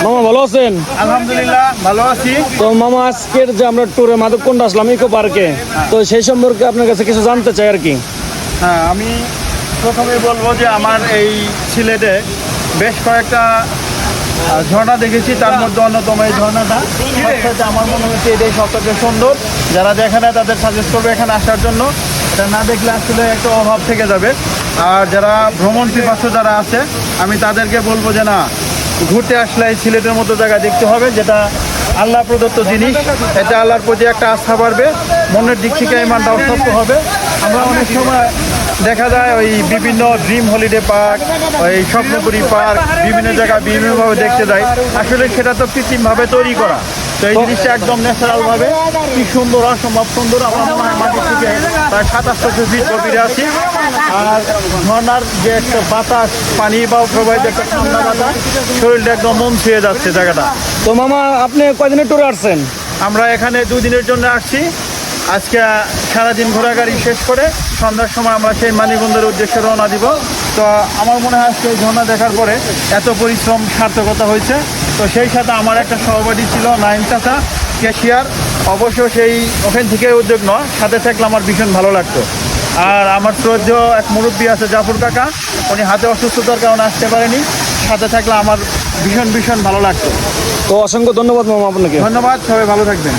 মামা ভালো আছেন? আলহামদুলিল্লাহ ভালো আছি। তো মামা আজকের যে আমরা ট্যুরে মাধবকুণ্ড আসলাম ইকো পার্কে, তো সেই সম্পর্কে আপনার কাছে কিছু জানতে চাই আর কি। হ্যাঁ, আমি প্রথমে বলবো যে আমার এই সিলেটে বেশ কয়েকটা ঝর্ণা দেখেছি, তার মধ্যে অন্যতম এই ঝর্ণাটা সবথেকে আমার মনে হচ্ছে এটাই সবথেকে সুন্দর। যারা দেখে না তাদের সাজেস্ট করবে এখানে আসার জন্য। এটা না দেখলে আসলে একটা অভাব থেকে যাবে। আর যারা ভ্রমণ পিপাসু যারা আছে আমি তাদেরকে বলবো যে না, ঘুরতে আসলে এই সিলেটের মতো জায়গা দেখতে হবে, যেটা আল্লাহ প্রদত্ত জিনিস। এটা আল্লাহর প্রতি একটা আস্থা বাড়বে, মনের দিক থেকে ইমানটা অসত্য হবে। আমরা অনেক সময় দেখা যায় ওই বিভিন্ন ড্রিম হলিডে পার্ক, ওই স্বপ্নপুরী পার্ক বিভিন্ন জায়গায় বিভিন্নভাবে দেখতে যাই, আসলে সেটা তো কৃত্রিমভাবে তৈরি করা। তো এই জিনিসটা একদম ন্যাচারালভাবে কি সুন্দর, অসম্ভব সুন্দর। আমার মনে হয় মাটির থেকে প্রায় 2700 ফিট গভীরে আছি। আর ঝর্নার যে একটা বাতাস, পানি বা প্রবাহিত একটা ঠান্ডা বাতাস, শরীরটা একদম মন ছুঁয়ে যাচ্ছে জায়গাটা। তো মামা আপনি কয়দিনের ট্যুরে আসছেন? আমরা এখানে 2 দিনের জন্য আসছি। আজকে সারাদিন ঘোরাঘুরি শেষ করে সন্ধ্যার সময় আমরা সেই মানিকগঞ্জের উদ্দেশ্যে রওনা দিব। তো আমার মনে হয় আজকে এই ঝর্ণা দেখার পরে এত পরিশ্রম সার্থকতা হয়েছে। তো সেই সাথে আমার একটা সহপাঠী ছিল নাইম চাচা, ক্যাশিয়ার, অবশ্য সেই ওখান থেকে উদ্যোগ নয়, সাথে থাকলে আমার ভীষণ ভালো লাগতো। আর আমার শ্রদ্ধেয় এক মুরব্বী আছে জাফর কাকা, উনি হাতে অসুস্থতার কারণে আসতে পারেনি, সাথে থাকলে আমার ভীষণ ভীষণ ভালো লাগতো। তো অসংখ্য ধন্যবাদ মামা আপনাকে। ধন্যবাদ, সবাই ভালো থাকবেন।